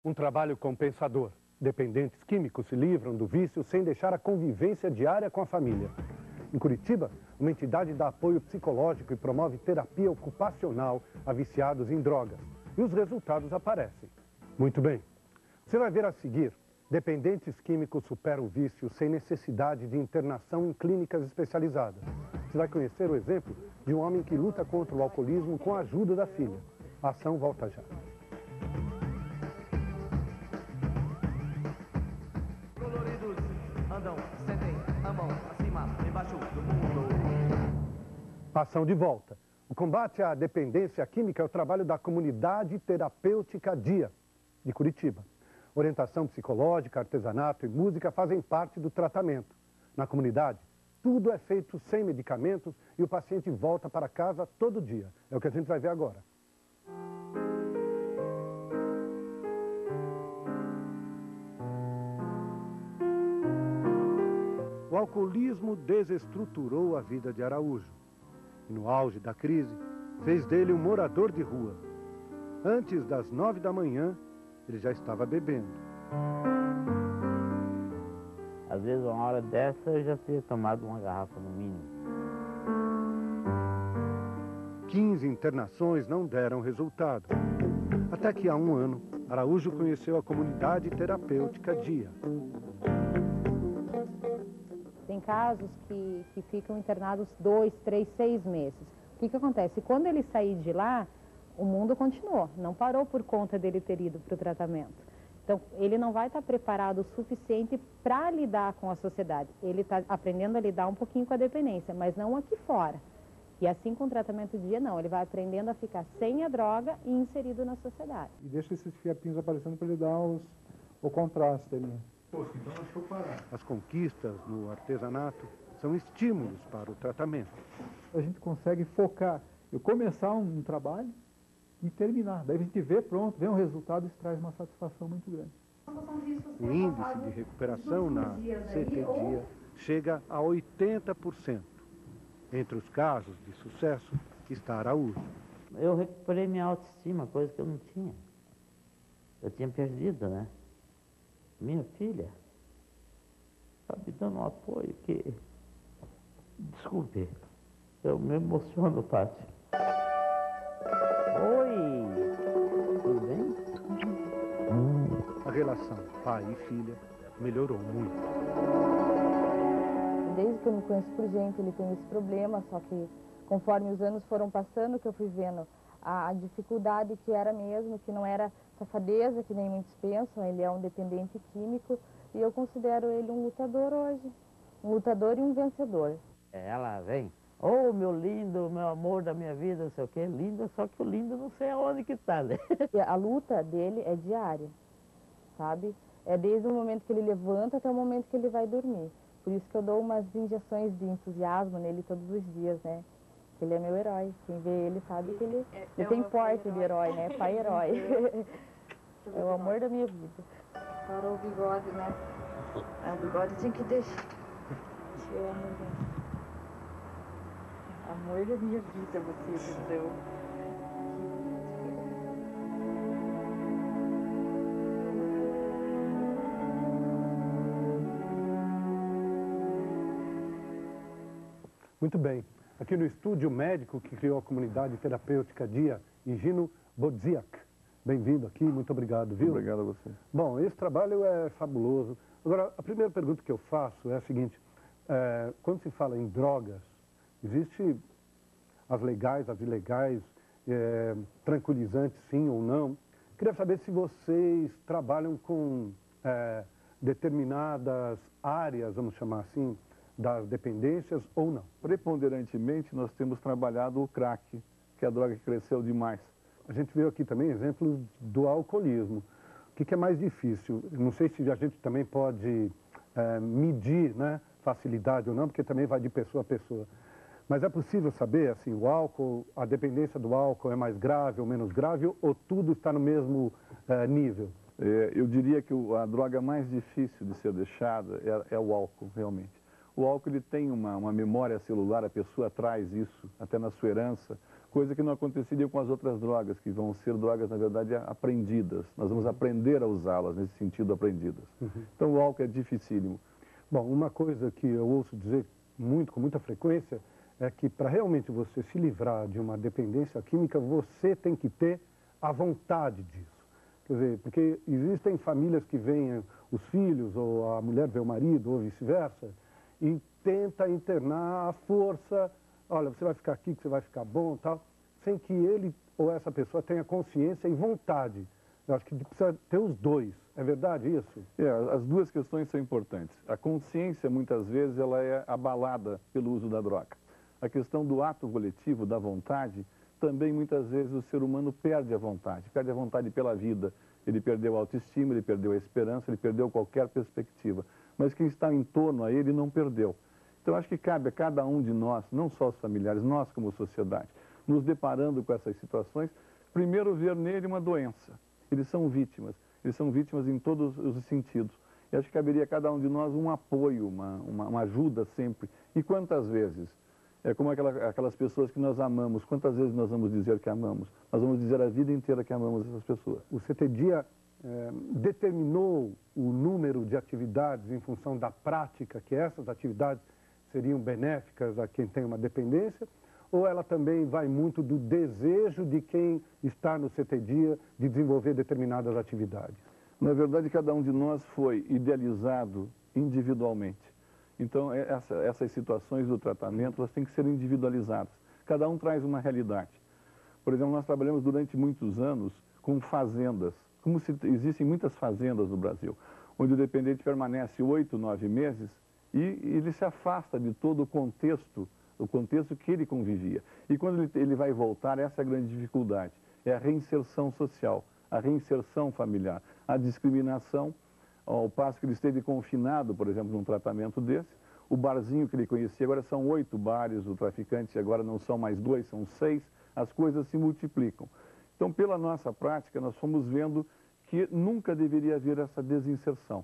Um trabalho compensador. Dependentes químicos se livram do vício sem deixar a convivência diária com a família. Em Curitiba, uma entidade dá apoio psicológico e promove terapia ocupacional a viciados em drogas. E os resultados aparecem. Muito bem. Você vai ver a seguir. Dependentes químicos superam o vício sem necessidade de internação em clínicas especializadas. Você vai conhecer o exemplo de um homem que luta contra o alcoolismo com a ajuda da filha. A ação volta já. Coloridos andam, sentem, amam, acima, embaixo do mundo. Ação de volta. O combate à dependência química é o trabalho da Comunidade Terapêutica DIA, de Curitiba. Orientação psicológica, artesanato e música fazem parte do tratamento. Na comunidade, tudo é feito sem medicamentos e o paciente volta para casa todo dia. É o que a gente vai ver agora. O alcoolismo desestruturou a vida de Araújo. E no auge da crise, fez dele um morador de rua. Antes das 9 da manhã, ele já estava bebendo. Às vezes, uma hora dessa, eu já tinha tomado uma garrafa no mínimo. 15 internações não deram resultado. Até que há um ano, Araújo conheceu a Comunidade Terapêutica DIA. Tem casos que ficam internados 2, 3, 6 meses. O que acontece? Quando ele sair de lá, o mundo continuou. Não parou por conta dele ter ido para o tratamento. Então, ele não vai estar preparado o suficiente para lidar com a sociedade. Ele está aprendendo a lidar um pouquinho com a dependência, mas não aqui fora. E assim com o tratamento DIA, não. Ele vai aprendendo a ficar sem a droga e inserido na sociedade. E deixa esses fiapinhos aparecendo para ele dar o contraste ali. Poxa, então deixa eu parar. As conquistas no artesanato são estímulos para o tratamento. A gente consegue focar, eu começar um trabalho e terminar. Daí a gente vê, pronto, vê um resultado, isso traz uma satisfação muito grande. O índice de recuperação na CTDIA chega a 80%. Entre os casos de sucesso está Araújo. Eu recuperei minha autoestima, coisa que eu não tinha. Eu tinha perdido, né? Minha filha está me dando um apoio que... Desculpe, eu me emociono, Tati. Oi, tudo bem? A relação pai e filha melhorou muito. Desde que eu me conheço por gente, ele tem esse problema, só que conforme os anos foram passando, que eu fui vendo a dificuldade que era mesmo, que não era safadeza, que nem muitos pensam, ele é um dependente químico, e eu considero ele um lutador hoje. Um lutador e um vencedor. Ela vem, oh, meu lindo, meu amor da minha vida, não sei o quê, lindo, só que o lindo não sei aonde que tá, né? A luta dele é diária, sabe? É desde o momento que ele levanta até o momento que ele vai dormir. Por isso que eu dou umas injeções de entusiasmo nele todos os dias, né? Ele é meu herói. Quem vê ele sabe que ele tem porte de herói, né? Pai herói. É o amor da minha vida. Parou o bigode, né? O bigode tinha que deixar. Te amo, gente. Amor da minha vida, você me deu. Muito bem. Aqui no estúdio, o médico que criou a Comunidade Terapêutica DIA, Higino Bodziak. Bem-vindo aqui, muito obrigado, viu? Obrigado a você. Bom, esse trabalho é fabuloso. Agora, a primeira pergunta que eu faço é a seguinte. Quando se fala em drogas, existe as legais, as ilegais, tranquilizantes sim ou não. Queria saber se vocês trabalham com determinadas áreas, vamos chamar assim, das dependências ou não. Preponderantemente, nós temos trabalhado o crack, que é a droga que cresceu demais. A gente viu aqui também exemplos do alcoolismo. O que é mais difícil? Não sei se a gente também pode medir, né, facilidade ou não, porque também vai de pessoa a pessoa. Mas é possível saber, assim, o álcool, a dependência do álcool é mais grave ou menos grave, ou tudo está no mesmo nível? Eu diria que a droga mais difícil de ser deixada é o álcool, realmente. O álcool ele tem uma memória celular, a pessoa traz isso até na sua herança, coisa que não aconteceria com as outras drogas, que vão ser drogas, na verdade, aprendidas. Nós vamos aprender a usá-las, nesse sentido, aprendidas. Então, o álcool é dificílimo. Bom, uma coisa que eu ouço dizer muito, com muita frequência, é que para realmente você se livrar de uma dependência química, você tem que ter a vontade disso. Quer dizer, porque existem famílias que veem os filhos, ou a mulher vê o marido, ou vice-versa, e tenta internar à força, olha, você vai ficar aqui que você vai ficar bom e tal, sem que ele ou essa pessoa tenha consciência e vontade. Eu acho que precisa ter os dois. É verdade isso? As duas questões são importantes. A consciência, muitas vezes, ela é abalada pelo uso da droga. A questão do ato coletivo, da vontade, também muitas vezes o ser humano perde a vontade pela vida. Ele perdeu a autoestima, ele perdeu a esperança, ele perdeu qualquer perspectiva. Mas quem está em torno a ele não perdeu. Então, acho que cabe a cada um de nós, não só os familiares, nós como sociedade, nos deparando com essas situações, primeiro ver nele uma doença. Eles são vítimas em todos os sentidos. E acho que caberia a cada um de nós um apoio, uma ajuda sempre. E quantas vezes? É como aquelas pessoas que nós amamos, quantas vezes nós vamos dizer que amamos? Nós vamos dizer a vida inteira que amamos essas pessoas. O CTDIA determinou o número de atividades em função da prática, que essas atividades seriam benéficas a quem tem uma dependência, ou ela também vai muito do desejo de quem está no CTDIA de desenvolver determinadas atividades? Na verdade, cada um de nós foi idealizado individualmente. Então, essas situações do tratamento, elas têm que ser individualizadas. Cada um traz uma realidade. Por exemplo, nós trabalhamos durante muitos anos com fazendas, existem muitas fazendas no Brasil, onde o dependente permanece 8, 9 meses e ele se afasta de todo o contexto que ele convivia. E quando ele vai voltar, essa é a grande dificuldade, é a reinserção social, a reinserção familiar, a discriminação, ao passo que ele esteve confinado, por exemplo, num tratamento desse, o barzinho que ele conhecia, agora são 8 bares, o traficante agora não são mais 2, são 6, as coisas se multiplicam. Então, pela nossa prática, nós fomos vendo que nunca deveria haver essa desinserção.